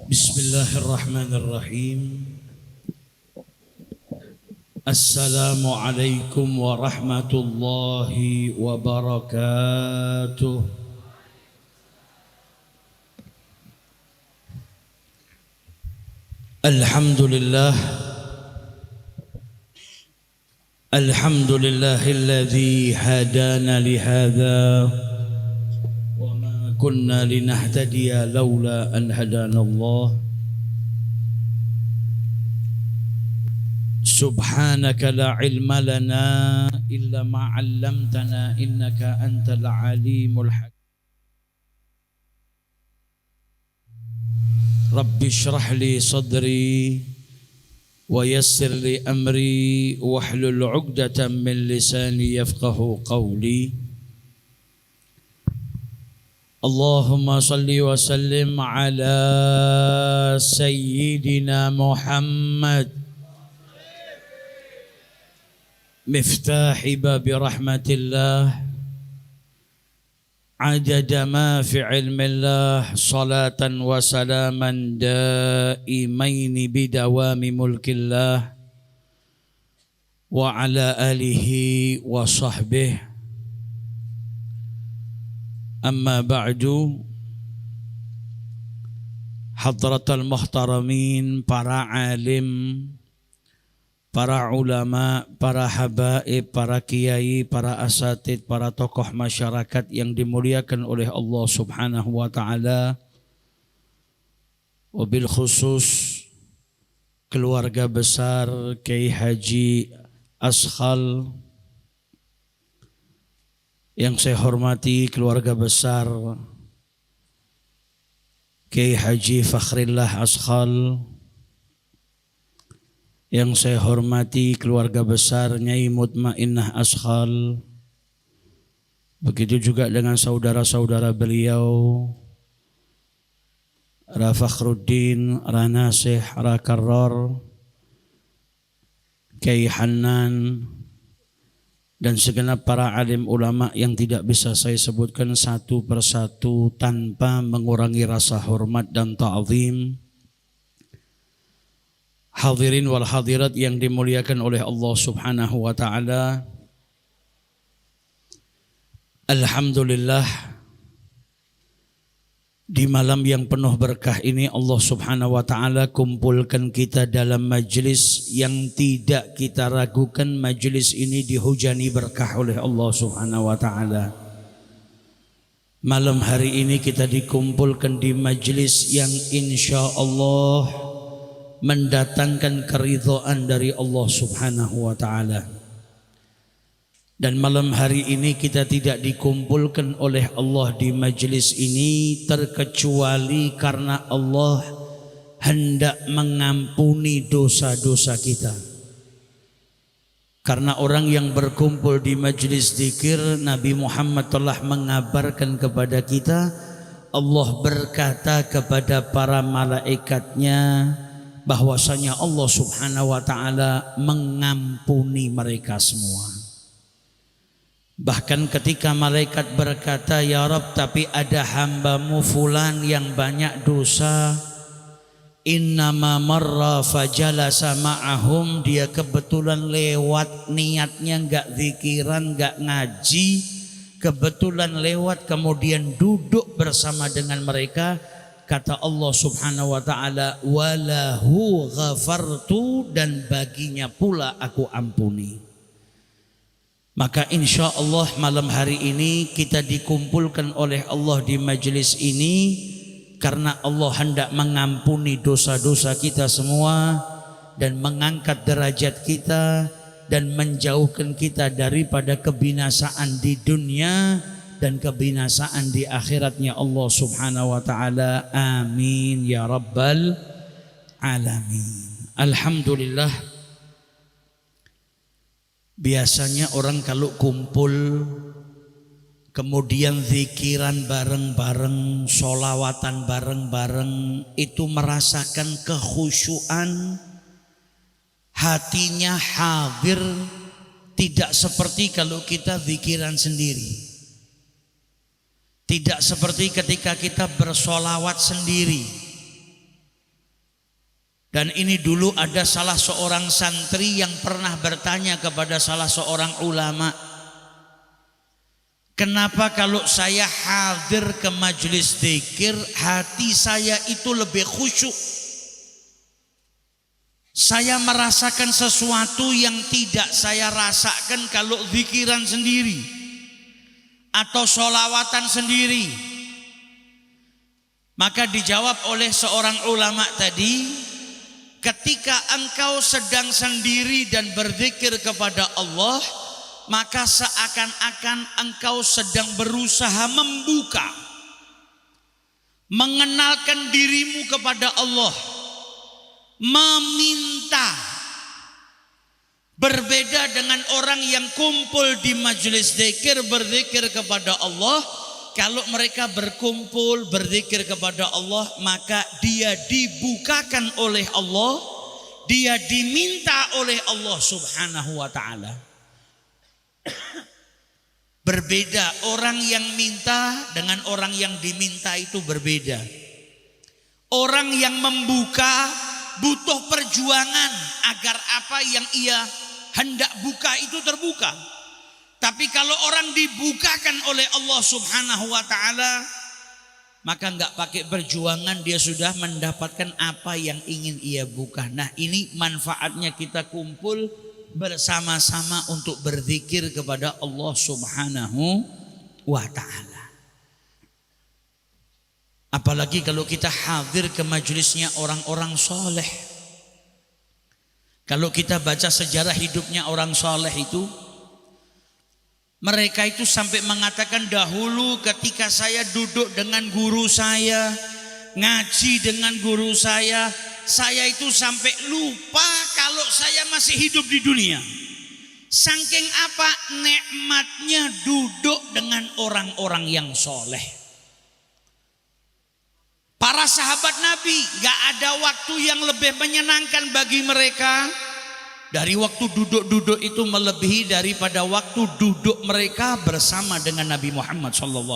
Bismillahirrahmanirrahim. Assalamualaikum warahmatullahi wabarakatuh. Alhamdulillah. Alhamdulillahilladzi hadana lihadza wa ma kunna linahtadiya laula an hadana Allah. Subhanaka la ilma lana illa ma 'allamtana innaka antal alimul hakim. Rabbi shrah li sadri wa yassir li amri wahlul 'uqdatam min lisani yafqahu qawli. Allahumma salli wa sallim ala sayyidina Muhammad miftahi babi rahmatillah adada ma fi ilmillah salatan wa salaman daimaini bidawami mulkillah wa ala alihi wa sahbihi. Amma ba'du, hadratal muhtaramin, para alim, para ulama, para habaib, para kiai, para asatid, para tokoh masyarakat yang dimuliakan oleh Allah Subhanahu wa taala. Wabil khusus keluarga besar Kiai Haji Ashal, yang saya hormati keluarga besar Kiai Haji Fakhrillah Ashal, yang saya hormati keluarga besar Nyai Mutmainnah Ashal, begitu juga dengan saudara-saudara beliau Rafakhruddin, Ranasih, Rakarror, Kiai Hanan, dan segenap para alim ulama yang tidak bisa saya sebutkan satu persatu tanpa mengurangi rasa hormat dan ta'zim. Hadirin wal hadirat yang dimuliakan oleh Allah Subhanahu wa taala. Alhamdulillah, di malam yang penuh berkah ini Allah Subhanahu wa taala kumpulkan kita dalam majlis yang tidak kita ragukan majlis ini dihujani berkah oleh Allah Subhanahu wa taala. Malam hari ini kita dikumpulkan di majlis yang insya Allah mendatangkan keridhaan dari Allah Subhanahu wa taala. Dan malam hari ini kita tidak dikumpulkan oleh Allah di majlis ini terkecuali karena Allah hendak mengampuni dosa-dosa kita. Karena orang yang berkumpul di majlis zikir, Nabi Muhammad telah mengabarkan kepada kita, Allah berkata kepada para malaikatnya bahwasanya Allah Subhanahu wa taala mengampuni mereka semua. Bahkan ketika malaikat berkata, ya Rabb, tapi ada hambamu fulan yang banyak dosa, innama marra fajalasa ma'ahum, dia kebetulan lewat, niatnya enggak zikiran, enggak ngaji, kebetulan lewat kemudian duduk bersama dengan mereka. Kata Allah Subhanahu wa taala, walahu ghafartu, dan baginya pula aku ampuni. Maka insya Allah malam hari ini kita dikumpulkan oleh Allah di majlis ini karena Allah hendak mengampuni dosa-dosa kita semua dan mengangkat derajat kita dan menjauhkan kita daripada kebinasaan di dunia dan kebinasaan di akhiratnya Allah Subhanahu wa taala. Amin ya rabbal alamin. Alhamdulillah, biasanya orang kalau kumpul kemudian zikiran bareng-bareng, sholawatan bareng-bareng, itu merasakan kekhusyuan, hatinya hadir, tidak seperti kalau kita zikiran sendiri. Tidak seperti ketika kita bersolawat sendiri. Dan ini dulu ada salah seorang santri yang pernah bertanya kepada salah seorang ulama, kenapa kalau saya hadir ke majelis zikir hati saya itu lebih khusyuk? Saya merasakan sesuatu yang tidak saya rasakan kalau zikiran sendiri atau sholawatan sendiri. Maka dijawab oleh seorang ulama tadi, ketika engkau sedang sendiri dan berzikir kepada Allah, maka seakan-akan engkau sedang berusaha membuka, mengenalkan dirimu kepada Allah, meminta. Berbeda dengan orang yang kumpul di majelis zikir berzikir kepada Allah. Kalau mereka berkumpul berzikir kepada Allah, maka dia dibukakan oleh Allah, dia diminta oleh Allah Subhanahu wa ta'ala. Berbeda, orang yang minta dengan orang yang diminta itu berbeda. Orang yang membuka butuh perjuangan agar apa yang ia hendak buka itu terbuka. Tapi kalau orang dibukakan oleh Allah Subhanahu wa ta'ala, maka enggak pakai perjuangan, dia sudah mendapatkan apa yang ingin ia buka. Nah, ini manfaatnya kita kumpul bersama-sama untuk berzikir kepada Allah Subhanahu wa ta'ala. Apalagi kalau kita hadir ke majelisnya orang-orang soleh. Kalau kita baca sejarah hidupnya orang soleh itu, mereka itu sampai mengatakan, dahulu ketika saya duduk dengan guru saya, ngaji dengan guru saya itu sampai lupa kalau saya masih hidup di dunia. Saking apa nikmatnya duduk dengan orang-orang yang soleh. Para sahabat Nabi gak ada waktu yang lebih menyenangkan bagi mereka. Dari waktu duduk-duduk itu melebihi daripada waktu duduk mereka bersama dengan Nabi Muhammad SAW.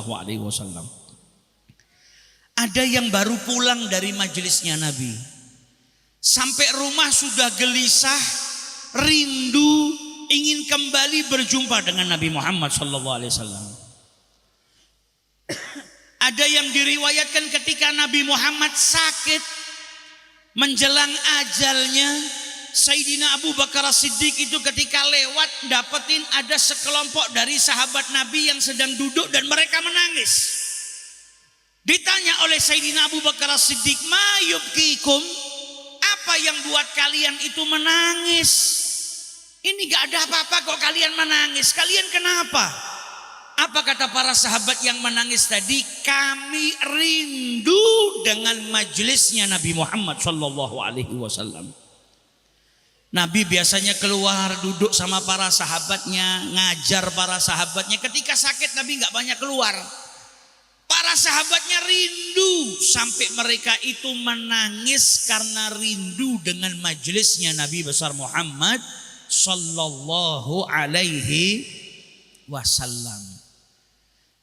Ada yang baru pulang dari majelisnya Nabi, sampai rumah sudah gelisah, rindu, ingin kembali berjumpa dengan Nabi Muhammad SAW. Ada yang diriwayatkan ketika Nabi Muhammad sakit menjelang ajalnya, Sayyidina Abu Bakar As-Siddiq itu ketika lewat dapetin ada sekelompok dari sahabat Nabi yang sedang duduk dan mereka menangis. Ditanya oleh Sayyidina Abu Bakar As-Siddiq, "Ma yubkikum?" Apa yang buat kalian itu menangis? Ini gak ada apa-apa kok kalian menangis. Kalian kenapa? Apa kata para sahabat yang menangis tadi? Kami rindu dengan majelisnya Nabi Muhammad SAW. Nabi biasanya keluar duduk sama para sahabatnya, ngajar para sahabatnya. Ketika sakit Nabi gak banyak keluar. Para sahabatnya rindu sampai mereka itu menangis karena rindu dengan majelisnya Nabi besar Muhammad sallallahu alaihi wasallam.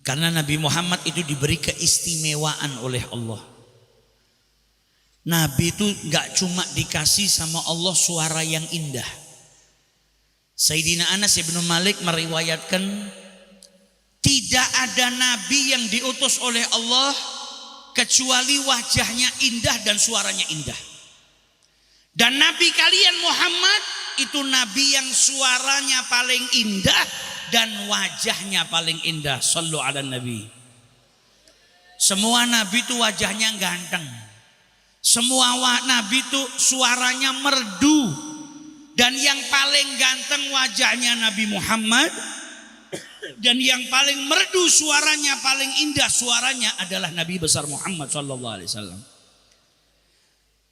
Karena Nabi Muhammad itu diberi keistimewaan oleh Allah. Nabi itu gak cuma dikasih sama Allah suara yang indah. Sayyidina Anas bin Malik meriwayatkan, tidak ada nabi yang diutus oleh Allah kecuali wajahnya indah dan suaranya indah. Dan nabi kalian Muhammad itu nabi yang suaranya paling indah dan wajahnya paling indah. Shallu ala nabi. Semua nabi itu wajahnya ganteng. Semua nabi itu suaranya merdu. Dan yang paling ganteng wajahnya Nabi Muhammad. Dan yang paling merdu suaranya, paling indah suaranya adalah Nabi besar Muhammad SAW.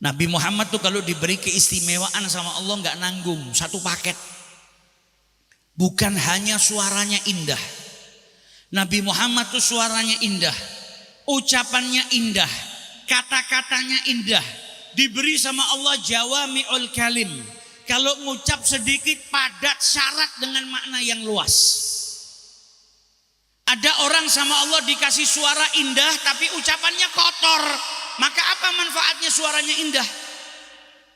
Nabi Muhammad tuh kalau diberi keistimewaan sama Allah gak nanggung, satu paket. Bukan hanya suaranya indah. Nabi Muhammad tuh suaranya indah, ucapannya indah, kata-katanya indah. Diberi sama Allah jawami'ul kalim. Kalau ngucap sedikit padat, syarat dengan makna yang luas. Ada orang sama Allah dikasih suara indah tapi ucapannya kotor. Maka apa manfaatnya suaranya indah?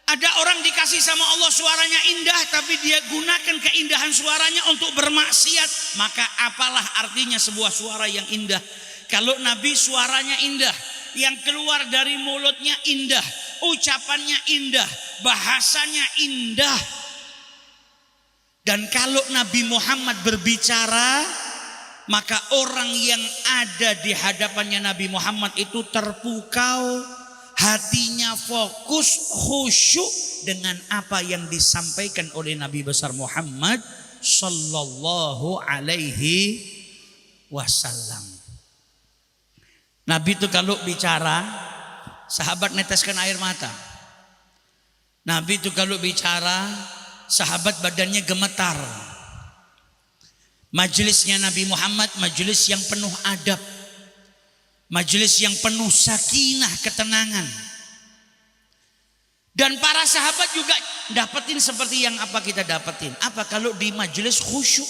Ada orang dikasih sama Allah suaranya indah, tapi dia gunakan keindahan suaranya untuk bermaksiat. Maka apalah artinya sebuah suara yang indah? Kalau Nabi suaranya indah, yang keluar dari mulutnya indah, ucapannya indah, bahasanya indah. Dan kalau Nabi Muhammad berbicara, maka orang yang ada di hadapannya Nabi Muhammad itu terpukau, hatinya fokus, khusyuk dengan apa yang disampaikan oleh Nabi besar Muhammad sallallahu alaihi wasallam. Nabi itu kalau bicara, sahabat neteskan air mata. Nabi itu kalau bicara, sahabat badannya gemetar. Majelisnya Nabi Muhammad majelis yang penuh adab, majelis yang penuh sakinah, ketenangan. Dan para sahabat juga dapetin seperti yang apa kita dapetin. Apa kalau di majelis khusyuk?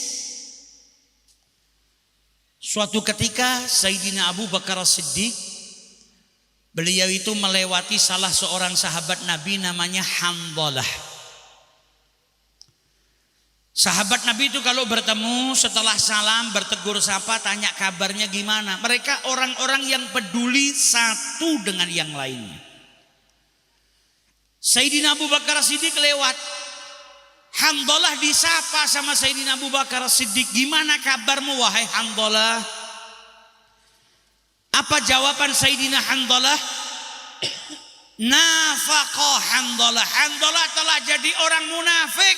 Suatu ketika Sayyidina Abu Bakar As-Siddiq, beliau itu melewati salah seorang sahabat Nabi namanya Hanzalah. Sahabat Nabi itu kalau bertemu setelah salam bertegur sapa, tanya kabarnya gimana. Mereka orang-orang yang peduli satu dengan yang lainnya. Sayyidina Abu Bakar Siddiq lewat, Hanzalah disapa sama Sayyidina Abu Bakar Siddiq, gimana kabarmu wahai Hanzalah? Apa jawaban Sayyidina Hanzalah? Nafaqa Hanzalah. Hanzalah telah jadi orang munafik.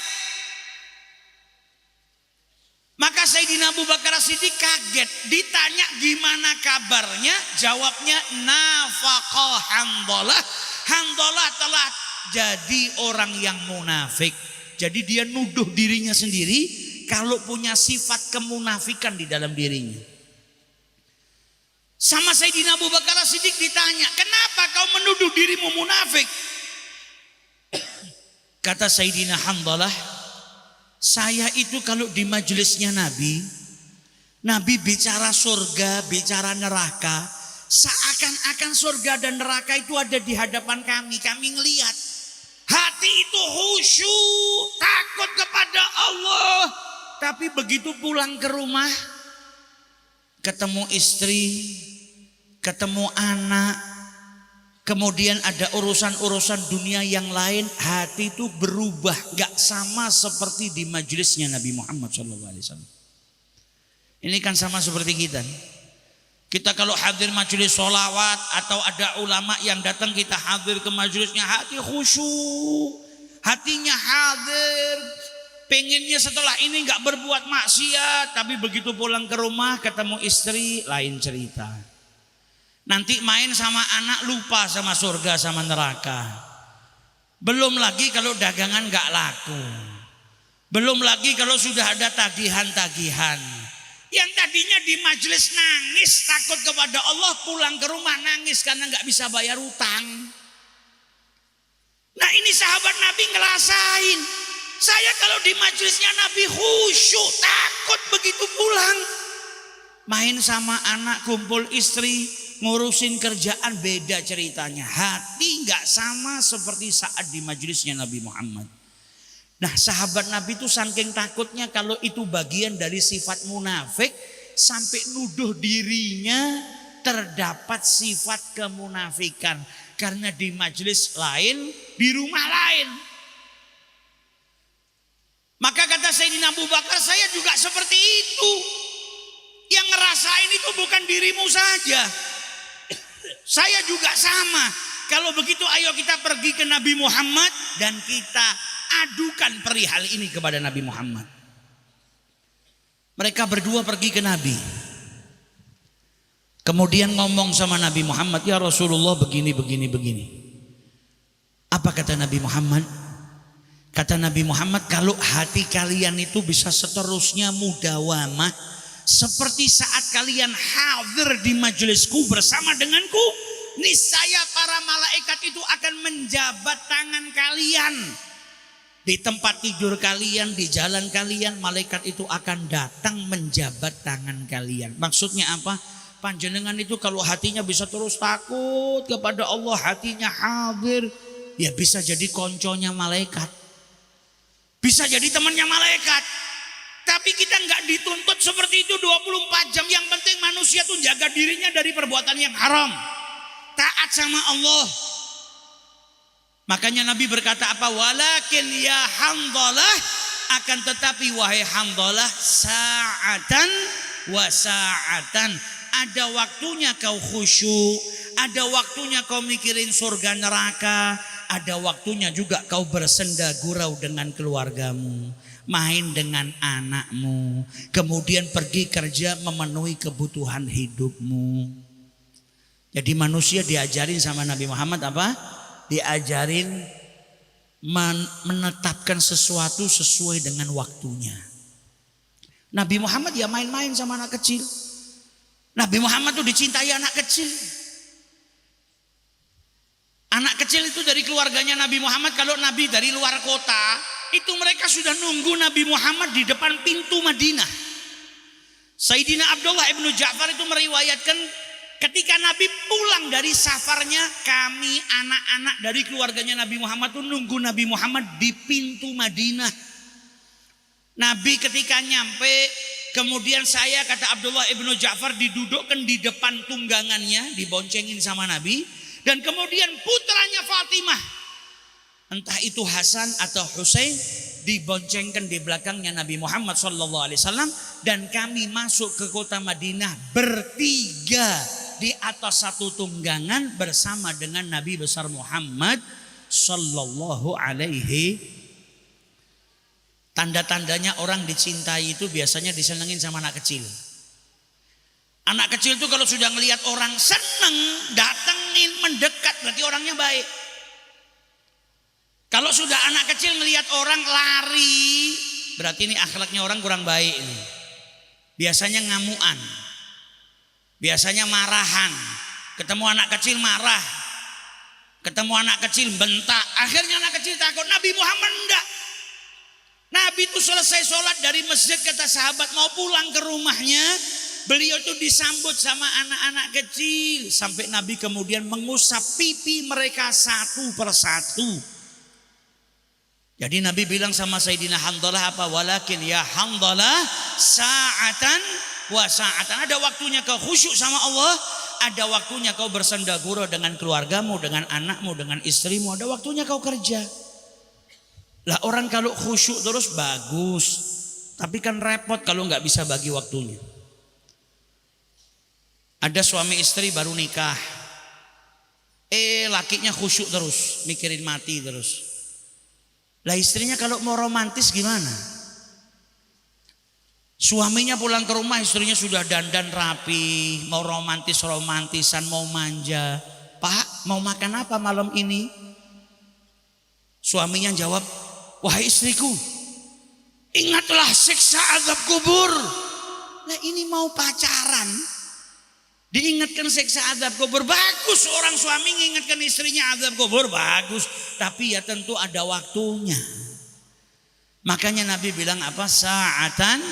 Maka Sayyidina Abu Bakar Siddiq kaget, ditanya gimana kabarnya, jawabnya nafaqa Hanzalah. Hanzalah telah jadi orang yang munafik. Jadi dia nuduh dirinya sendiri kalau punya sifat kemunafikan di dalam dirinya. Sama Sayyidina Abu Bakar Siddiq ditanya, kenapa kau menuduh dirimu munafik? Kata Sayyidina Hanzalah, saya itu kalau di majelisnya Nabi, Nabi bicara surga, bicara neraka, seakan-akan surga dan neraka itu ada di hadapan kami. Kami ngelihat, hati itu khusyuk, takut kepada Allah. Tapi begitu pulang ke rumah, ketemu istri, ketemu anak, kemudian ada urusan-urusan dunia yang lain, hati itu berubah, gak sama seperti di majelisnya Nabi Muhammad SAW. Ini kan sama seperti kita. Kita kalau hadir majelis sholawat atau ada ulama yang datang, kita hadir ke majelisnya, hati khusyuk, hatinya hadir, pengennya setelah ini gak berbuat maksiat. Tapi begitu pulang ke rumah ketemu istri, lain cerita. Nanti main sama anak lupa sama surga sama neraka. Belum lagi kalau dagangan gak laku. Belum lagi kalau sudah ada tagihan-tagihan. Yang tadinya di majelis nangis takut kepada Allah, pulang ke rumah nangis karena gak bisa bayar utang. Nah ini sahabat Nabi ngerasain. Saya kalau di majelisnya Nabi khusyuk, takut begitu pulang. Main sama anak, kumpul istri, ngurusin kerjaan, beda ceritanya. Hati gak sama seperti saat di majelisnya Nabi Muhammad. Nah sahabat Nabi itu saking takutnya kalau itu bagian dari sifat munafik, sampai nuduh dirinya terdapat sifat kemunafikan. Karena di majelis lain, di rumah lain. Maka kata Sayyidina Abu Bakar, saya juga seperti itu. Yang ngerasain itu bukan dirimu saja, saya juga sama. Kalau begitu ayo kita pergi ke Nabi Muhammad dan kita adukan perihal ini kepada Nabi Muhammad. Mereka berdua pergi ke Nabi. Kemudian ngomong sama Nabi Muhammad, ya Rasulullah begini. Apa kata Nabi Muhammad? Kata Nabi Muhammad, kalau hati kalian itu bisa seterusnya mudawamah, seperti saat kalian hadir di majelisku bersama denganku, niscaya para malaikat itu akan menjabat tangan kalian. Di tempat tidur kalian, di jalan kalian, malaikat itu akan datang menjabat tangan kalian. Maksudnya apa? Panjenengan itu kalau hatinya bisa terus takut kepada Allah, hatinya hadir, Ya bisa jadi konconya malaikat, bisa jadi temannya malaikat. Tapi kita nggak dituntut seperti itu 24 jam. Yang penting manusia tuh jaga dirinya dari perbuatan yang haram, taat sama Allah. Makanya Nabi berkata apa? Walakin ya Hanzalah, akan tetapi wahai Hanzalah, sa'atan wa sa'atan. Ada waktunya kau khusyuk, ada waktunya kau mikirin surga neraka, ada waktunya juga kau bersenda gurau dengan keluargamu, main dengan anakmu, kemudian pergi kerja memenuhi kebutuhan hidupmu. Jadi manusia diajarin sama Nabi Muhammad apa? Diajarin menetapkan sesuatu sesuai dengan waktunya. Nabi Muhammad ya main-main sama anak kecil. Nabi Muhammad tuh dicintai anak kecil. Anak kecil itu dari keluarganya Nabi Muhammad. Kalau Nabi dari luar kota, itu mereka sudah nunggu Nabi Muhammad di depan pintu Madinah. Sayyidina Abdullah ibnu Ja'far itu meriwayatkan, ketika Nabi pulang dari safarnya, kami anak-anak dari keluarganya Nabi Muhammad itu nunggu Nabi Muhammad di pintu Madinah. Nabi ketika nyampe, kemudian saya, kata Abdullah ibnu Ja'far, didudukkan di depan tunggangannya, diboncengin sama Nabi. Dan kemudian putranya Fatimah, entah itu Hasan atau Husain, diboncengkan di belakangnya Nabi Muhammad SAW. Dan kami masuk ke kota Madinah bertiga di atas satu tunggangan bersama dengan Nabi besar Muhammad Sallallahu Alaihi. Tanda-tandanya orang dicintai itu biasanya disenengin sama anak kecil. Anak kecil itu kalau sudah ngelihat orang seneng, datengin, mendekat, berarti orangnya baik. Kalau sudah anak kecil ngelihat orang lari, berarti ini akhlaknya orang kurang baik ini. Biasanya ngamuan, biasanya marahan. Ketemu anak kecil marah, ketemu anak kecil bentak. Akhirnya anak kecil takut. Nabi Muhammad enggak. Nabi itu selesai sholat dari masjid, kata sahabat mau pulang ke rumahnya, beliau itu disambut sama anak-anak kecil. Sampai Nabi kemudian mengusap pipi mereka satu persatu. Jadi Nabi bilang sama Sayyidina Hanzalah apa? Walakin ya Hanzalah sa'atan wa sa'atan. Ada waktunya kau khusyuk sama Allah, ada waktunya kau bersenda gurau dengan keluargamu, dengan anakmu, dengan istrimu. Ada waktunya kau kerja. Lah orang kalau khusyuk terus bagus, tapi kan repot kalau nggak bisa bagi waktunya. Ada suami istri baru nikah, lakinya khusyuk terus, mikirin mati terus. Lah istrinya kalau mau romantis gimana? Suaminya pulang ke rumah, istrinya sudah dandan rapi, mau romantisan, mau manja. Pak, mau makan apa malam ini? Suaminya jawab, wahai istriku, ingatlah siksa azab kubur. Nah ini mau pacaran, diingatkan siksa azab kubur. Bagus orang suami mengingatkan istrinya azab kubur, bagus. Tapi ya tentu ada waktunya. Makanya Nabi bilang apa? Sa'atan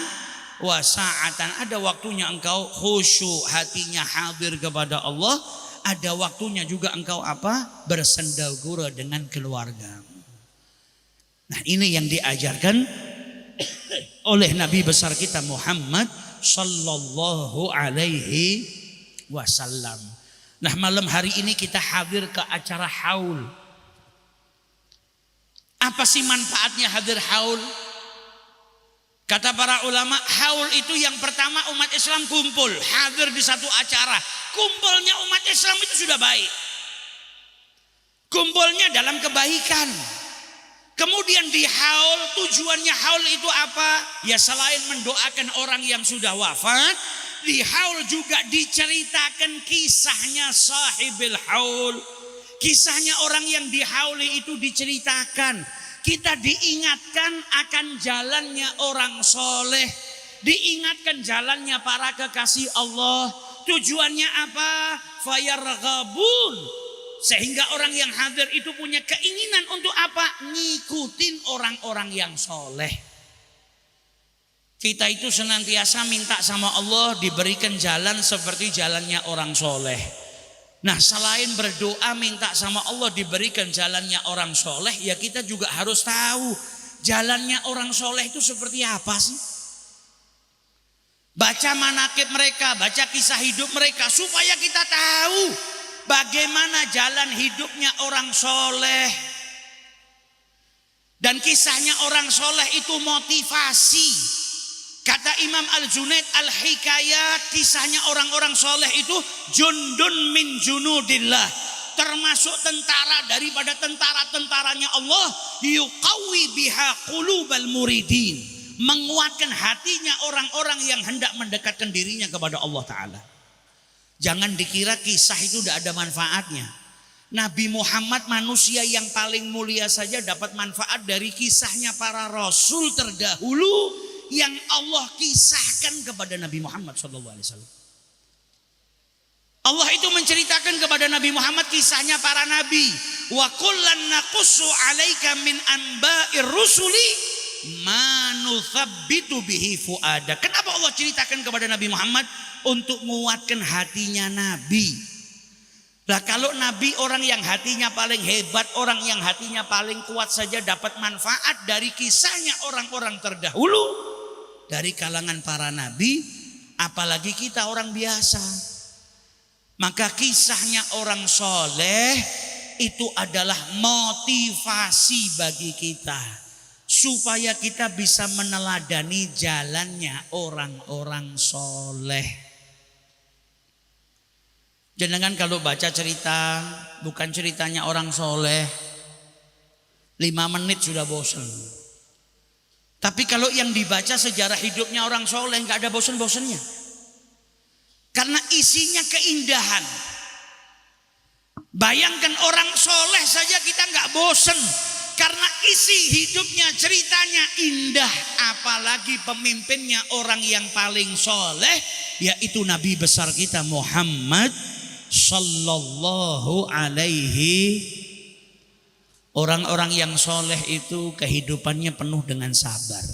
wa sa'atan. Ada waktunya engkau khusyuk, hatinya hadir kepada Allah. Ada waktunya juga engkau apa? Bersenda gurau dengan keluarga. Nah ini yang diajarkan oleh Nabi besar kita Muhammad Sallallahu Alaihi Wasallam. Nah malam hari ini kita hadir ke acara haul. Apa sih manfaatnya hadir haul? Kata para ulama, haul itu yang pertama umat Islam kumpul, hadir di satu acara. Kumpulnya umat Islam itu sudah baik, kumpulnya dalam kebaikan. Kemudian di haul, tujuannya haul itu apa? Ya selain mendoakan orang yang sudah wafat, di haul juga diceritakan kisahnya sahibil haul. Kisahnya orang yang dihauli itu diceritakan. Kita diingatkan akan jalannya orang soleh, diingatkan jalannya para kekasih Allah. Tujuannya apa? Fayarghabun, sehingga orang yang hadir itu punya keinginan untuk apa? Ngikutin orang-orang yang soleh. Kita itu senantiasa minta sama Allah diberikan jalan seperti jalannya orang soleh. Nah, selain berdoa minta sama Allah diberikan jalannya orang soleh, ya kita juga harus tahu jalannya orang soleh itu seperti apa sih. Baca manakib mereka, baca kisah hidup mereka supaya kita tahu bagaimana jalan hidupnya orang soleh. Dan kisahnya orang soleh itu motivasi. Kata Imam Al-Junaid Al-Hikayat, kisahnya orang-orang soleh itu jundun min junudillah, termasuk tentara daripada tentara-tentaranya Allah. Yuqawi biha qulubal muridin, menguatkan hatinya orang-orang yang hendak mendekatkan dirinya kepada Allah Ta'ala. Jangan dikira kisah itu tidak ada manfaatnya. Nabi Muhammad manusia yang paling mulia saja dapat manfaat dari kisahnya para rasul terdahulu yang Allah kisahkan kepada Nabi Muhammad SAW. Allah itu menceritakan kepada Nabi Muhammad kisahnya para nabi. Wa kullan naqussu 'alaika min anba'ir rusuli ma nuthabbitu bihi fuada. Kenapa Allah ceritakan kepada Nabi Muhammad? Untuk menguatkan hatinya Nabi. Lah kalau Nabi orang yang hatinya paling hebat, orang yang hatinya paling kuat saja dapat manfaat dari kisahnya orang-orang terdahulu dari kalangan para nabi, apalagi kita orang biasa. Maka kisahnya orang soleh itu adalah motivasi bagi kita supaya kita bisa meneladani jalannya orang-orang soleh. Jangan kalau baca cerita bukan ceritanya orang soleh 5 menit sudah bosan. Tapi kalau yang dibaca sejarah hidupnya orang soleh nggak ada bosan-bosannya. Karena isinya keindahan. Bayangkan orang soleh saja kita nggak bosan. Karena isi hidupnya ceritanya indah. Apalagi pemimpinnya orang yang paling soleh, yaitu Nabi besar kita Muhammad Sallallahu Alaihi. Orang-orang yang soleh itu kehidupannya penuh dengan sabar.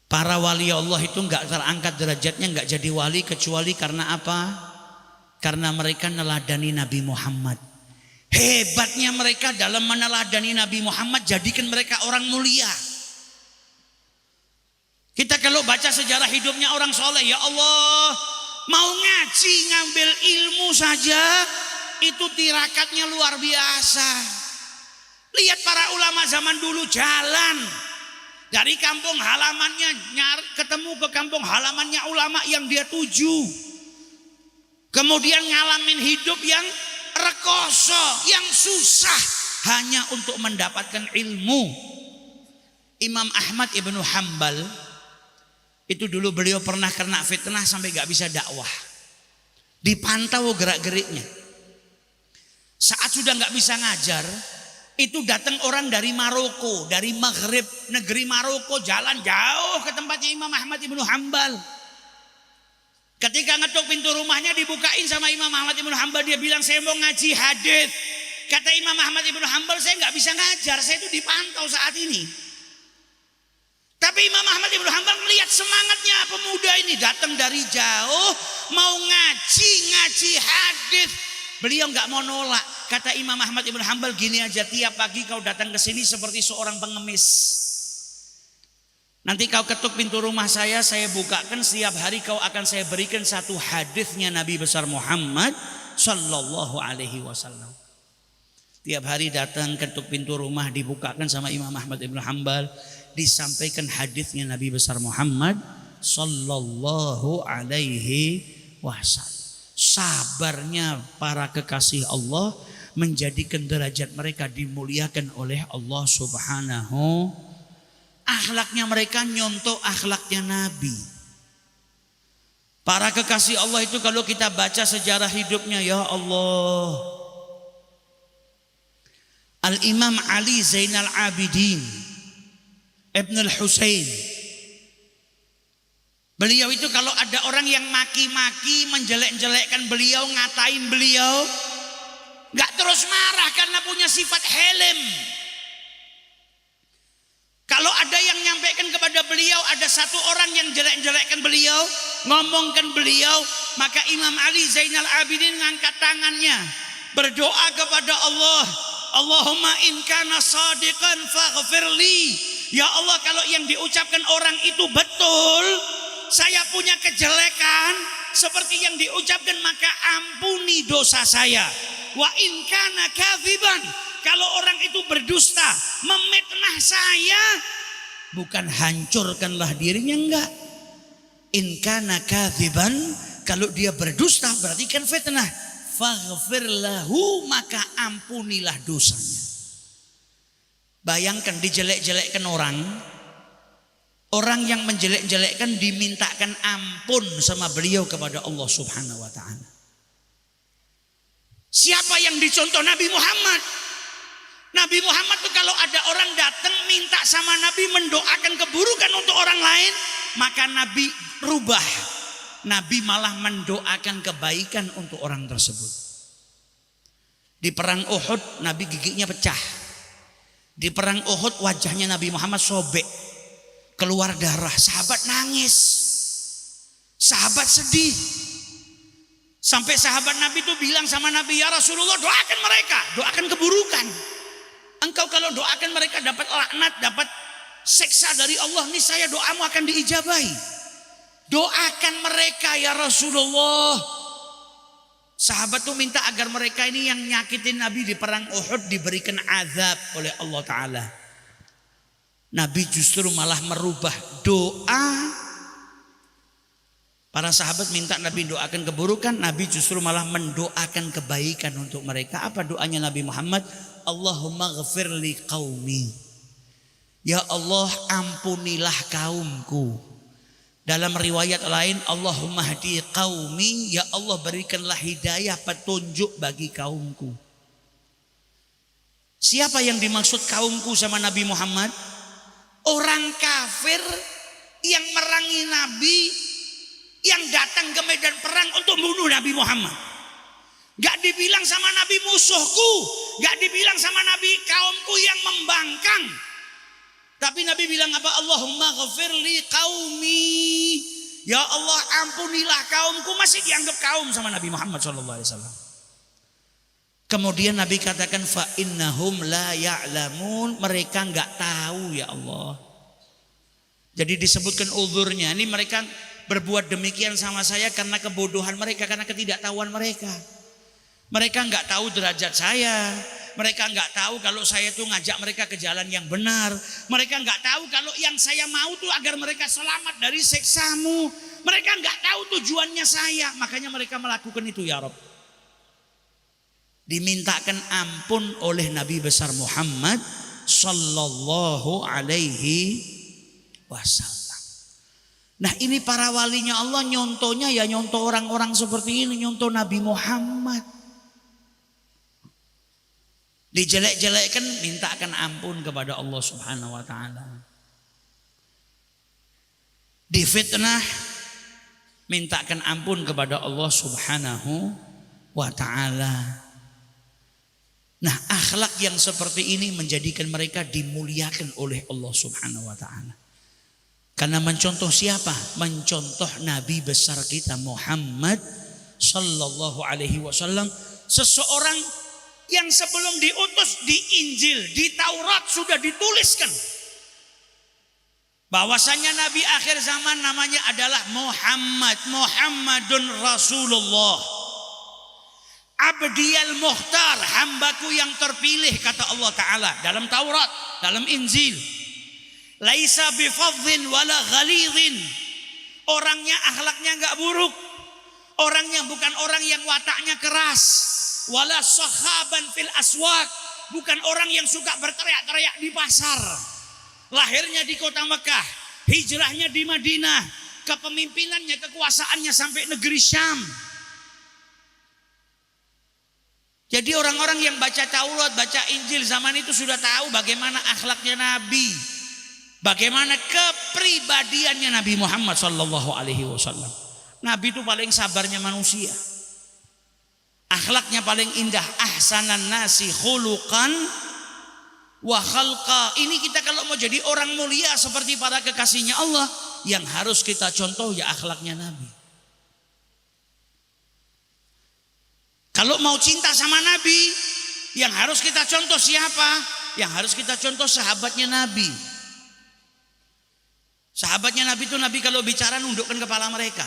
Para wali Allah itu nggak terangkat derajatnya, nggak jadi wali kecuali karena apa? Karena mereka neladani Nabi Muhammad. Hebatnya mereka dalam meneladani Nabi Muhammad jadikan mereka orang mulia. Kita kalau baca sejarah hidupnya orang soleh, ya Allah, mau ngaji ngambil ilmu saja itu tirakatnya luar biasa. Lihat para ulama zaman dulu jalan dari kampung halamannya ketemu ke kampung halamannya ulama yang dia tuju. Kemudian ngalamin hidup yang rekoso, yang susah hanya untuk mendapatkan ilmu. Imam Ahmad Ibnu Hanbal itu dulu beliau pernah kena fitnah sampai gak bisa dakwah. Dipantau gerak-geriknya. Saat sudah nggak bisa ngajar, itu datang orang dari Maroko, dari Maghrib, negeri Maroko, jalan jauh ke tempatnya Imam Ahmad Ibnu Hanbal. Ketika ngetuk pintu rumahnya dibukain sama Imam Ahmad Ibnu Hanbal, dia bilang saya mau ngaji hadis. Kata Imam Ahmad Ibnu Hanbal, saya nggak bisa ngajar, saya itu dipantau saat ini. Tapi Imam Ahmad Ibnu Hanbal melihat semangatnya pemuda ini datang dari jauh mau ngaji hadis. Beliau nggak mau nolak. Kata Imam Ahmad Ibnu Hanbal, gini aja, tiap pagi kau datang ke sini seperti seorang pengemis. Nanti kau ketuk pintu rumah saya bukakan, setiap hari kau akan saya berikan satu hadisnya Nabi besar Muhammad Sallallahu Alaihi Wasallam. Tiap hari datang ketuk pintu rumah dibukakan sama Imam Ahmad Ibnu Hanbal, disampaikan hadisnya Nabi besar Muhammad Sallallahu Alaihi Wasallam. Sabarnya para kekasih Allah menjadikan derajat mereka dimuliakan oleh Allah Subhanahu. Akhlaknya mereka nyontoh akhlaknya Nabi. Para kekasih Allah itu kalau kita baca sejarah hidupnya, ya Allah, Al-Imam Ali Zainal Abidin Ibn al-Husain, beliau itu kalau ada orang yang maki-maki, menjelek-jelekkan beliau, ngatain beliau, gak terus marah karena punya sifat helm. Kalau ada yang nyampaikan kepada beliau, ada satu orang yang jelek-jelekkan beliau, ngomongkan beliau, maka Imam Ali Zainal Abidin ngangkat tangannya, berdoa kepada Allah, Allahumma in kana shadiqan faghfirli. Ya Allah, kalau yang diucapkan orang itu betul, saya punya kejelekan seperti yang diucapkan, maka ampuni dosa saya. Wa in kana kadziban, kalau orang itu berdusta, memitnah saya, bukan hancurkanlah dirinya, enggak. In kana kadziban, kalau dia berdusta berarti kan fitnah. Faghfir lahu, maka ampunilah dosanya. Bayangkan dijelek-jelekkan orang. Orang yang menjelek-jelekkan dimintakan ampun sama beliau kepada Allah Subhanahu wa ta'ala. Siapa yang dicontoh? Nabi Muhammad. Nabi Muhammad tuh kalau ada orang datang minta sama Nabi mendoakan keburukan untuk orang lain, maka Nabi rubah. Nabi malah mendoakan kebaikan untuk orang tersebut. Di perang Uhud Nabi giginya pecah. Di perang Uhud wajahnya Nabi Muhammad sobek, keluar darah. Sahabat nangis, sahabat sedih. Sampai sahabat Nabi itu bilang sama Nabi, ya Rasulullah, doakan mereka, doakan keburukan. Engkau kalau doakan mereka dapat laknat, dapat siksa dari Allah, niscaya doamu akan diijabahi. Doakan mereka ya Rasulullah. Sahabat tuh minta agar mereka ini yang nyakitin Nabi di perang Uhud diberikan azab oleh Allah Ta'ala. Nabi justru malah merubah doa. Para sahabat minta Nabi doakan keburukan, Nabi justru malah mendoakan kebaikan untuk mereka. Apa doanya Nabi Muhammad? Allahumma ghafir li qaumi. Ya Allah, ampunilah kaumku. Dalam riwayat lain, Allahumma hadi qaumi, ya Allah berikanlah hidayah, petunjuk bagi kaumku. Siapa yang dimaksud kaumku sama Nabi Muhammad? Orang kafir yang merangi Nabi, yang datang ke medan perang untuk membunuh Nabi Muhammad. Gak dibilang sama Nabi musuhku, gak dibilang sama Nabi kaumku yang membangkang. Tapi Nabi bilang apa? Allahumma ghafirli qaumi. Ya Allah, ampunilah kaumku. Masih dianggap kaum sama Nabi Muhammad SAW. Kemudian Nabi katakan fa innahum la ya'lamun, mereka enggak tahu ya Allah. Jadi disebutkan uzurnya, ini mereka berbuat demikian sama saya karena kebodohan mereka, karena ketidaktahuan mereka. Mereka enggak tahu derajat saya. Mereka enggak tahu kalau saya tuh ngajak mereka ke jalan yang benar. Mereka enggak tahu kalau yang saya mau tuh agar mereka selamat dari siksamu. Mereka enggak tahu tujuannya saya. Makanya mereka melakukan itu ya Rabb. Dimintakan ampun oleh Nabi besar Muhammad sallallahu alaihi wasallam. Nah, ini para walinya Allah nyontohnya ya nyontoh orang-orang seperti ini, nyontoh Nabi Muhammad. Dijelek-jelekkan, mintakan ampun kepada Allah Subhanahu wa ta'ala. Difitnah, mintakan ampun kepada Allah Subhanahu wa ta'ala. Nah, akhlak yang seperti ini menjadikan mereka dimuliakan oleh Allah Subhanahu wa ta'ala. Karena mencontoh siapa? Mencontoh Nabi besar kita Muhammad sallallahu alaihi wasallam, seseorang yang sebelum diutus di Injil, di Taurat sudah dituliskan bahwasanya Nabi akhir zaman namanya adalah Muhammadun Rasulullah, Abdiyal Mukhtar, hambaku yang terpilih, kata Allah Ta'ala dalam Taurat, dalam Injil. Laisa bifadhin wala ghalidhin, orangnya akhlaknya enggak buruk, orangnya bukan orang yang wataknya keras. Wala sahaban fil aswaq, bukan orang yang suka berteriak-teriak di pasar. Lahirnya di kota Mekah, hijrahnya di Madinah, kepemimpinannya, kekuasaannya sampai negeri Syam. Jadi orang-orang yang baca Taurat, baca Injil zaman itu sudah tahu bagaimana akhlaknya Nabi, bagaimana kepribadiannya Nabi Muhammad sallallahu alaihi wasallam. Nabi itu paling sabarnya manusia. Akhlaknya paling indah, ahsanan nasi khuluqan wa khalqa. Ini kita kalau mau jadi orang mulia seperti para kekasihnya Allah, yang harus kita contoh ya akhlaknya Nabi. Kalau mau cinta sama Nabi, yang harus kita contoh siapa? Yang harus kita contoh sahabatnya Nabi. Sahabatnya Nabi itu, Nabi kalau bicara nundukkan kepala mereka.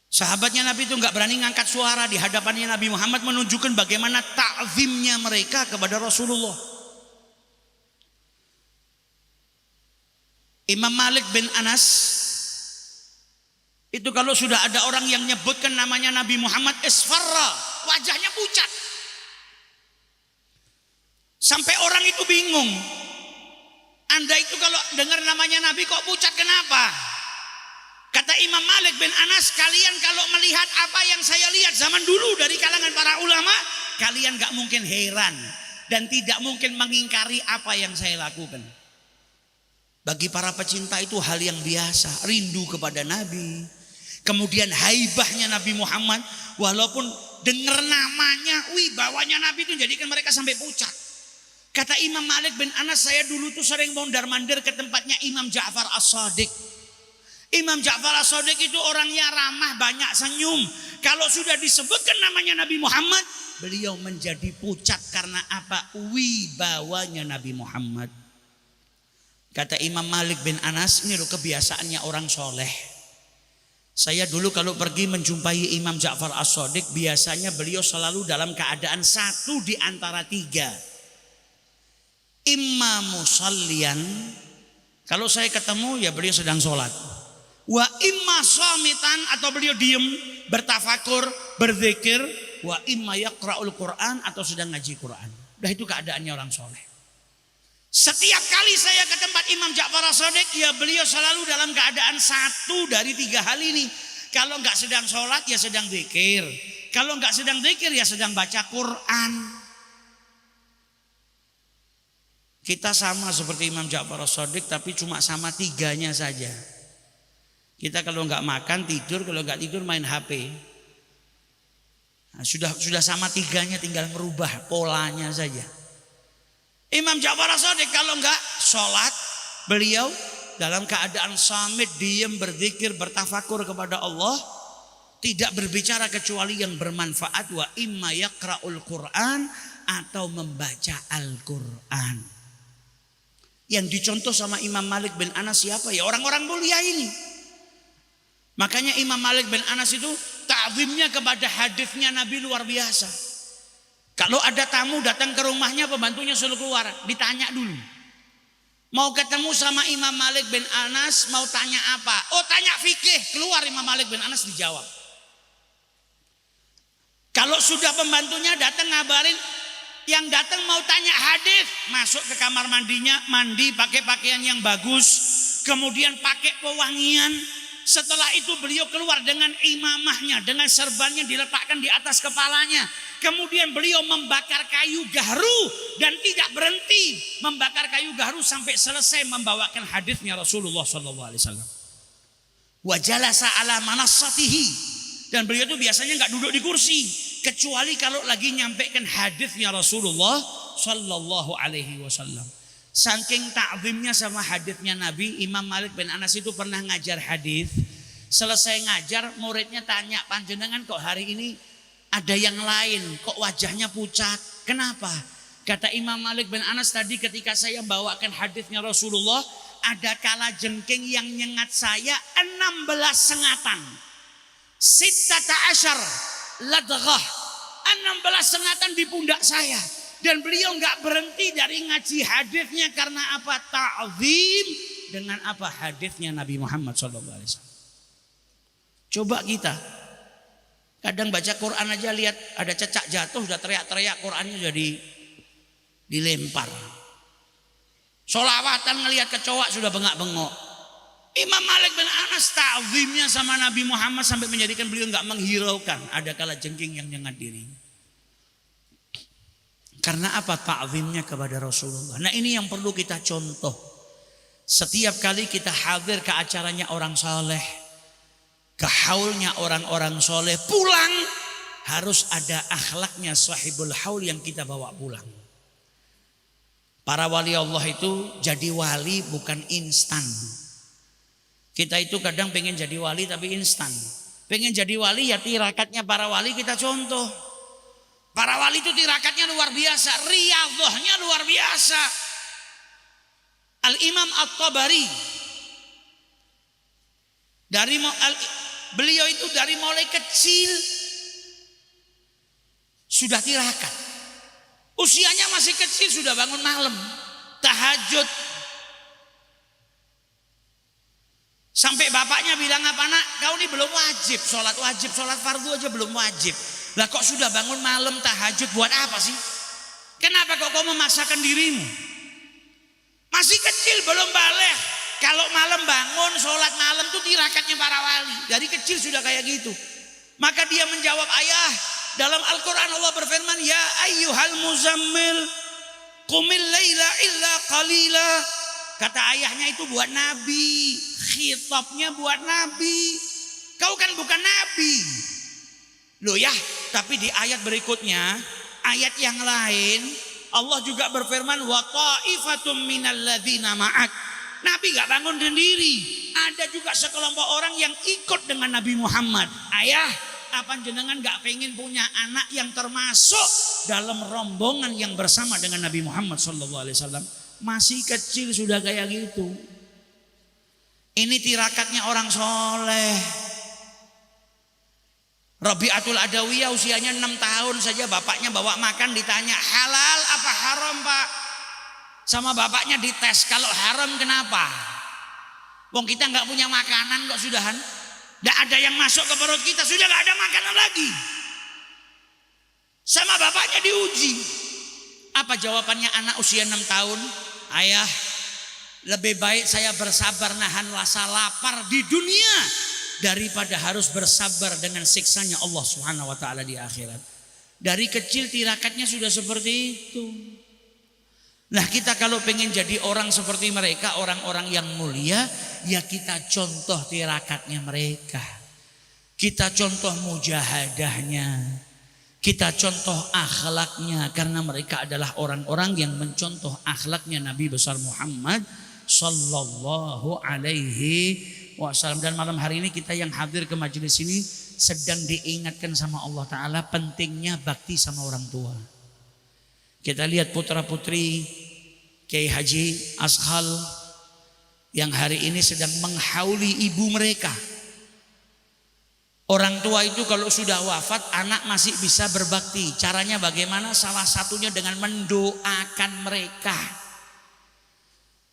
Sahabatnya Nabi itu nggak berani ngangkat suara di hadapannya Nabi Muhammad, menunjukkan bagaimana ta'zimnya mereka kepada Rasulullah. Imam Malik bin Anas itu kalau sudah ada orang yang nyebutkan namanya Nabi Muhammad, isfarra, wajahnya pucat. Sampai orang itu bingung. Anda itu kalau dengar namanya Nabi kok pucat, kenapa? Kata Imam Malik bin Anas, kalian kalau melihat apa yang saya lihat zaman dulu dari kalangan para ulama, kalian gak mungkin heran dan tidak mungkin mengingkari apa yang saya lakukan. Bagi para pecinta itu hal yang biasa, rindu kepada Nabi. Kemudian haibahnya Nabi Muhammad, walaupun dengar namanya, wibawanya Nabi itu jadikan mereka sampai pucat. Kata Imam Malik bin Anas, saya dulu tuh sering mondar-mandir ke tempatnya Imam Ja'far As-Shadiq. Imam Ja'far As-Shadiq itu orangnya ramah, banyak senyum. Kalau sudah disebutkan namanya Nabi Muhammad, beliau menjadi pucat karena apa? Wibawanya Nabi Muhammad. Kata Imam Malik bin Anas, ini loh kebiasaannya orang soleh. Saya dulu kalau pergi menjumpai Imam Ja'far As-Shadiq, biasanya beliau selalu dalam keadaan satu di antara tiga. Imma musallian, kalau saya ketemu ya beliau sedang sholat. Wa imma shamitan, atau beliau diem bertafakur, berzikir. Wa imma yaqra'ul Quran, atau sedang ngaji Quran. Udah itu keadaannya orang soleh. Setiap kali saya ke tempat Imam Ja'far As-Shadiq, ya beliau selalu dalam keadaan satu dari tiga hal ini. Kalau enggak sedang sholat ya sedang zikir. Kalau enggak sedang zikir ya sedang baca Quran. Kita sama seperti Imam Ja'far As-Shadiq, tapi cuma sama tiganya saja. Kita kalau enggak makan tidur, kalau enggak tidur main HP. Nah, sudah sama tiganya, tinggal merubah polanya saja. Imam Ja'far As-Shadiq kalau enggak sholat, beliau dalam keadaan samit, diam, berzikir, bertafakur kepada Allah, tidak berbicara kecuali yang bermanfaat. Wa imma yaqra'ul Quran, atau membaca Al-Quran. Yang dicontoh sama Imam Malik bin Anas siapa? Ya orang-orang mulia ini. Makanya Imam Malik bin Anas itu ta'zimnya kepada hadisnya Nabi luar biasa. Kalau ada tamu datang ke rumahnya, pembantunya suruh keluar, ditanya dulu. Mau ketemu sama Imam Malik bin Anas, mau tanya apa? Oh, tanya fikih. Keluar Imam Malik bin Anas, dijawab. Kalau sudah pembantunya datang ngabarin, yang datang mau tanya hadis, masuk ke kamar mandinya, mandi pakai pakaian yang bagus, kemudian pakai pewangian. Setelah itu beliau keluar dengan imamahnya, dengan serbannya diletakkan di atas kepalanya. Kemudian beliau membakar kayu gaharu dan tidak berhenti membakar kayu gaharu sampai selesai membawakan hadisnya Rasulullah SAW. Wa jalasa ala manassatihi, dan beliau itu biasanya nggak duduk di kursi, kecuali kalau lagi nyampaikan hadisnya Rasulullah Sallallahu Alaihi Wasallam. Saking ta'zimnya sama hadisnya Nabi, Imam Malik bin Anas itu pernah ngajar hadis. Selesai ngajar, muridnya tanya, panjenengan kok hari ini ada yang lain, kok wajahnya pucat? Kenapa? Kata Imam Malik bin Anas, tadi ketika saya bawakan hadisnya Rasulullah, ada kala jengking yang nyengat saya 16 sengatan. Sittata asyar ladghah, 16 sengatan di pundak saya. Dan beliau enggak berhenti dari ngaji hadisnya karena apa? Ta'zim dengan apa? Hadisnya Nabi Muhammad SAW. Coba kita kadang baca Quran aja, lihat ada cecak jatuh sudah teriak-teriak, Qurannya jadi dilempar. Sholawatan ngelihat kecoak sudah bengak-bengok. Imam Malik bin Anas ta'zimnya sama Nabi Muhammad sampai menjadikan beliau enggak menghiraukan ada kala jengking yang nyengat diri. Karena apa? Ta'zimnya kepada Rasulullah. Nah, ini yang perlu kita contoh. Setiap kali kita hadir ke acaranya orang saleh, ke haulnya orang-orang soleh, pulang harus ada akhlaknya sahibul haul yang kita bawa pulang. Para wali Allah itu jadi wali bukan instan. Kita itu kadang pengen jadi wali tapi instan. Pengen jadi wali ya tirakatnya para wali kita contoh. Para wali itu tirakatnya luar biasa, riyadhahnya luar biasa. Al-Imam At-Tabari beliau itu dari mulai kecil sudah tirakat. Usianya masih kecil sudah bangun malam, tahajud. Sampai bapaknya bilang, apa nak, kau ini belum wajib, sholat fardu aja belum wajib. Lah kok sudah bangun malam tahajud buat apa sih? Kenapa kok kau memaksakan dirimu? Masih kecil belum balik. Kalau malam bangun sholat malam itu tirakatnya para wali. Dari kecil sudah kayak gitu. Maka dia menjawab, ayah, dalam Al-Quran Allah berfirman, ya ayyuhal muzammil qumil laila illa qalila. Kata ayahnya itu buat Nabi, khitabnya buat Nabi. Kau kan bukan Nabi. Loh ya, tapi di ayat berikutnya, ayat yang lain, Allah juga berfirman, wa ta'ifatum minal ladzina ma'ak. Nabi gak bangun sendiri, ada juga sekelompok orang yang ikut dengan Nabi Muhammad. Ayah, apa jenengan gak pengen punya anak yang termasuk dalam rombongan yang bersama dengan Nabi Muhammad SAW? Masih kecil sudah kayak gitu. Ini tirakatnya orang soleh. Rabi'atul Adawiyah usianya 6 tahun saja bapaknya bawa makan, ditanya halal apa haram pak? Sama bapaknya dites, kalau haram kenapa? Wong kita nggak punya makanan kok sudahan, nggak ada yang masuk ke perut kita, sudah nggak ada makanan lagi. Sama bapaknya diuji. Apa jawabannya anak usia 6 tahun? Ayah, lebih baik saya bersabar nahan rasa lapar di dunia daripada harus bersabar dengan siksanya Allah Subhanahu wa taala di akhirat. Dari kecil tirakatnya sudah seperti itu. Nah, kita kalau pengen jadi orang seperti mereka, orang-orang yang mulia, ya kita contoh tirakatnya mereka. Kita contoh mujahadahnya. Kita contoh akhlaknya, karena mereka adalah orang-orang yang mencontoh akhlaknya Nabi besar Muhammad sallallahu alaihi wasallam. Dan malam hari ini kita yang hadir ke majelis ini sedang diingatkan sama Allah Ta'ala pentingnya bakti sama orang tua. Kita lihat putra putri Kiai Haji Ashal yang hari ini sedang menghauli ibu mereka. Orang tua itu kalau sudah wafat, anak masih bisa berbakti. Caranya bagaimana? Salah satunya dengan mendoakan mereka.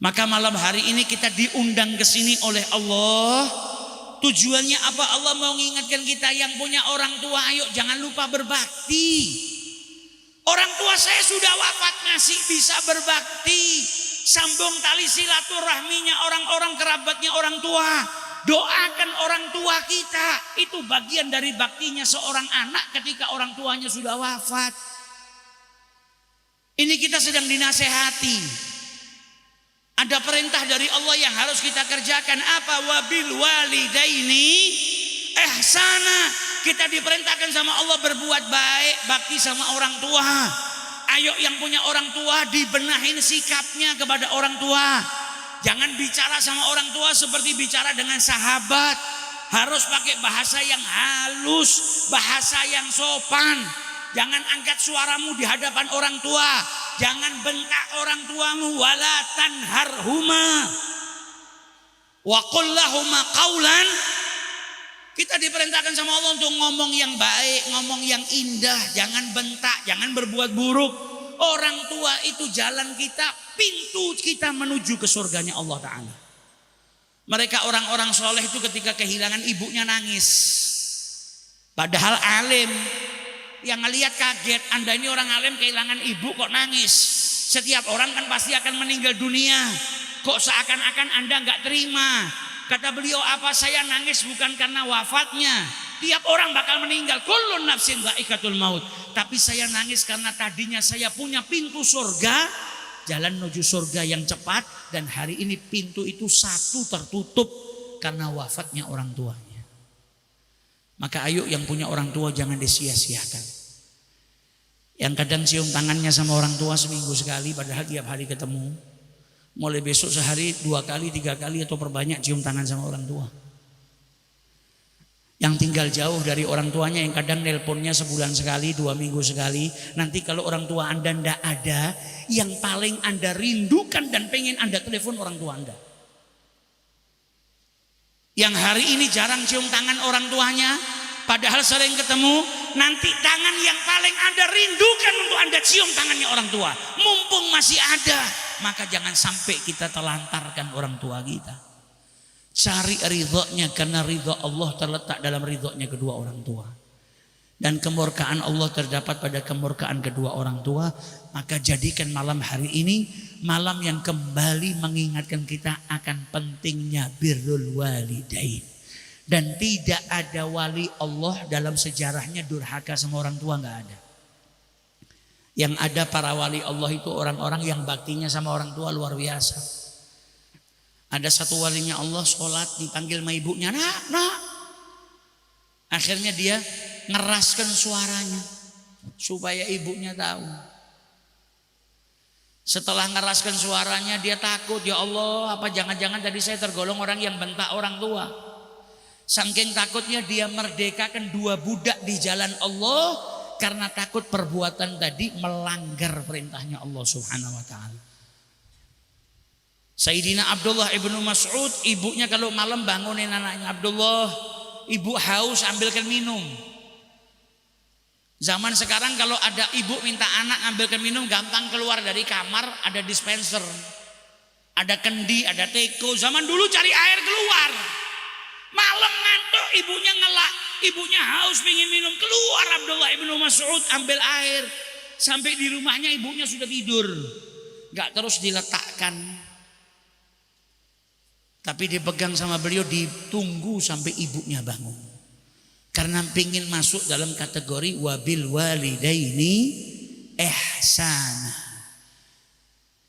Maka malam hari ini kita diundang ke sini oleh Allah. Tujuannya apa? Allah mau mengingatkan kita yang punya orang tua, ayo jangan lupa berbakti. Orang tua saya sudah wafat masih bisa berbakti. Sambung tali silaturahminya orang-orang kerabatnya orang tua. Doakan orang tua kita. Itu bagian dari baktinya seorang anak ketika orang tuanya sudah wafat. Ini kita sedang dinasehati. Ada perintah dari Allah yang harus kita kerjakan. Apa? Wabil walidaini ihsana. Kita diperintahkan sama Allah berbuat baik, bakti sama orang tua. Ayo yang punya orang tua dibenahin sikapnya kepada orang tua. Jangan bicara sama orang tua seperti bicara dengan sahabat. Harus pakai bahasa yang halus, bahasa yang sopan. Jangan angkat suaramu di hadapan orang tua. Jangan bentak orang tuamu. Wala tanharhuma wa qul lahuma qaulan. Kita diperintahkan sama Allah untuk ngomong yang baik, ngomong yang indah. Jangan bentak, jangan berbuat buruk. Orang tua itu jalan kita, pintu kita menuju ke surganya Allah Ta'ala. Mereka orang-orang soleh itu ketika kehilangan ibunya nangis. Padahal alim. Yang ngelihat kaget, Anda ini orang alim kehilangan ibu kok nangis. Setiap orang kan pasti akan meninggal dunia. Kok seakan-akan Anda gak terima. Kata beliau, apa saya nangis bukan karena wafatnya. Tiap orang bakal meninggal. Kullun nafsin dha'iqatul maut. Tapi saya nangis karena tadinya saya punya pintu surga. Jalan menuju surga yang cepat. Dan hari ini pintu itu satu tertutup karena wafatnya orang tuanya. Maka ayo yang punya orang tua jangan disia-siakan. Yang kadang cium tangannya sama orang tua seminggu sekali padahal tiap hari ketemu. Mulai besok sehari 2 kali, 3 kali atau perbanyak cium tangan sama orang tua. Yang tinggal jauh dari orang tuanya yang kadang nelponnya sebulan sekali, 2 minggu sekali. Nanti kalau orang tua Anda tidak ada, yang paling Anda rindukan dan pengen Anda telepon orang tua Anda. Yang hari ini jarang cium tangan orang tuanya, padahal sering ketemu, nanti tangan yang paling Anda rindukan untuk Anda cium tangannya orang tua. Mumpung masih ada, maka jangan sampai kita telantarkan orang tua kita. Cari ridhonya, karena ridho Allah terletak dalam ridhonya kedua orang tua. Dan kemurkaan Allah terdapat pada kemurkaan kedua orang tua. Maka jadikan malam hari ini malam yang kembali mengingatkan kita akan pentingnya birrul walidain. Dan tidak ada wali Allah dalam sejarahnya durhaka sama orang tua, nggak ada. Yang ada para wali Allah itu orang-orang yang baktinya sama orang tua luar biasa. Ada satu walinya Allah sholat dipanggil sama ibunya, nak. Akhirnya dia ngeraskan suaranya supaya ibunya tahu. Setelah ngeraskan suaranya dia takut, ya Allah, apa jangan-jangan tadi saya tergolong orang yang bentak orang tua. Saking takutnya dia merdekakan 2 budak di jalan Allah karena takut perbuatan tadi melanggar perintahnya Allah Subhanahu wa taala. Sayyidina Abdullah ibnu Mas'ud, ibunya kalau malam bangunin anaknya, Abdullah, ibu haus, ambilkan minum. Zaman sekarang kalau ada ibu minta anak ambilkan minum, gampang keluar dari kamar, ada dispenser, ada kendi, ada teko. Zaman dulu cari air keluar. Malam ngantuk, ibunya ngelak, ibunya haus pengen minum, keluar Abdullah ibnu Mas'ud ambil air. Sampai di rumahnya ibunya sudah tidur, gak terus diletakkan, tapi dipegang sama beliau, ditunggu sampai ibunya bangun. Karena pengen masuk dalam kategori wabil walidaini ihsana.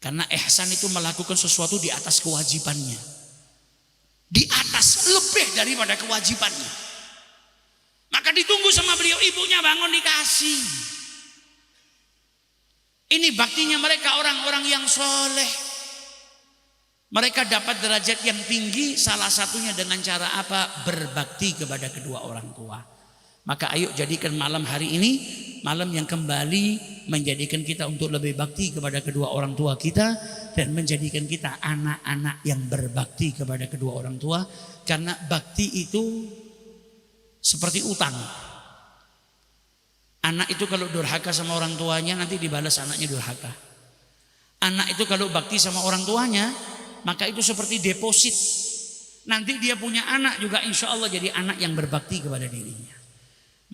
Karena ihsan itu melakukan sesuatu di atas kewajibannya, di atas lebih daripada kewajibannya. Maka ditunggu sama beliau, ibunya bangun dikasih. Ini baktinya mereka orang-orang yang soleh. Mereka dapat derajat yang tinggi salah satunya dengan cara apa? Berbakti kepada kedua orang tua. Maka ayo jadikan malam hari ini malam yang kembali menjadikan kita untuk lebih bakti kepada kedua orang tua kita, dan menjadikan kita anak-anak yang berbakti kepada kedua orang tua. Karena bakti itu seperti utang. Anak itu kalau durhaka sama orang tuanya nanti dibalas anaknya durhaka. Anak itu kalau bakti sama orang tuanya maka itu seperti deposit. Nanti dia punya anak juga insya Allah jadi anak yang berbakti kepada dirinya.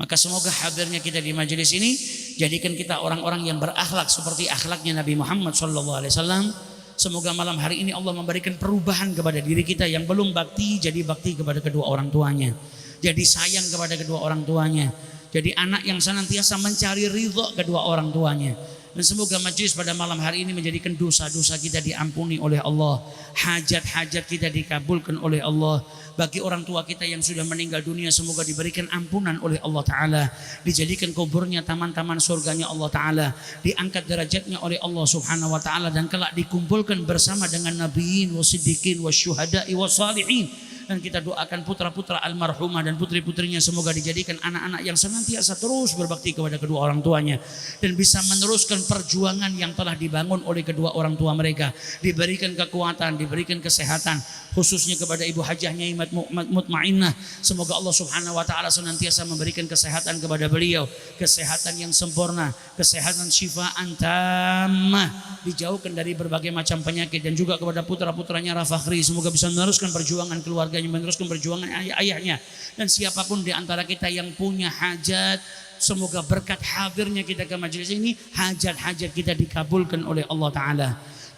Maka semoga hadirnya kita di majelis ini jadikan kita orang-orang yang berakhlak seperti akhlaknya Nabi Muhammad SAW. Semoga malam hari ini Allah memberikan perubahan kepada diri kita yang belum bakti jadi bakti kepada kedua orang tuanya. Jadi sayang kepada kedua orang tuanya. Jadi anak yang senantiasa mencari ridho kedua orang tuanya. Dan semoga majelis pada malam hari ini menjadikan dosa-dosa kita diampuni oleh Allah, hajat-hajat kita dikabulkan oleh Allah. Bagi orang tua kita yang sudah meninggal dunia, semoga diberikan ampunan oleh Allah Ta'ala, dijadikan kuburnya taman-taman surganya Allah Ta'ala, diangkat derajatnya oleh Allah Subhanahu Wa Ta'ala, dan kelak dikumpulkan bersama dengan nabiyin, wasiddiqin, wasyuhada'i, wassalihin. Dan kita doakan putra-putra almarhumah dan putri-putrinya semoga dijadikan anak-anak yang senantiasa terus berbakti kepada kedua orang tuanya, dan bisa meneruskan perjuangan yang telah dibangun oleh kedua orang tua mereka. Diberikan kekuatan, diberikan kesehatan, khususnya kepada Ibu Hajah Nyai Mutmainnah. Semoga Allah Subhanahu Wa Ta'ala senantiasa memberikan kesehatan kepada beliau, kesehatan yang sempurna, kesehatan syifaan tammah, dijauhkan dari berbagai macam penyakit. Dan juga kepada putra-putranya Rafakhri, semoga bisa meneruskan perjuangan keluarganya, meneruskan perjuangan ayahnya. Dan siapapun di antara kita yang punya hajat, semoga berkat hadirnya kita ke majelis ini, hajat-hajat kita dikabulkan oleh Allah Ta'ala.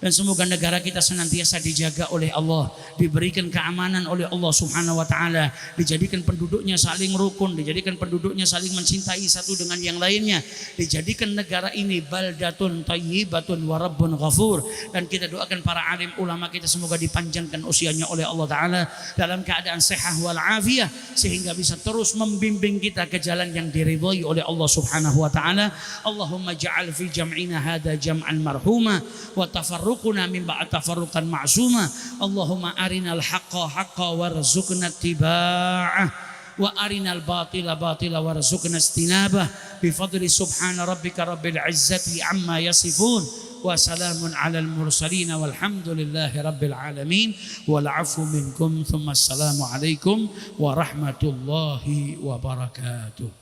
Dan semoga negara kita senantiasa dijaga oleh Allah, diberikan keamanan oleh Allah Subhanahu wa taala, dijadikan penduduknya saling rukun, dijadikan penduduknya saling mencintai satu dengan yang lainnya, dijadikan negara ini baldatun thayyibatun wa rabbun ghafur. Dan kita doakan para alim ulama kita semoga dipanjangkan usianya oleh Allah taala dalam keadaan sehat wal afiyah, sehingga bisa terus membimbing kita ke jalan yang diridhai oleh Allah Subhanahu wa taala. Allahumma ja'al fi jam'ina hadza jam'an marhuma wa tafarruquna min ba'd tafarruqan ma'suma. Allahumma arinal haqqa haqqa warzuqna ittiba'ah wa arinal batila batila warzuqna istinabah bi fadli subhana rabbika rabbil izzati amma yasifun wa salamun alal mursalin walhamdulillahi rabbil alamin wal afu minkum thumma assalamu alaikum warahmatullahi wabarakatuh.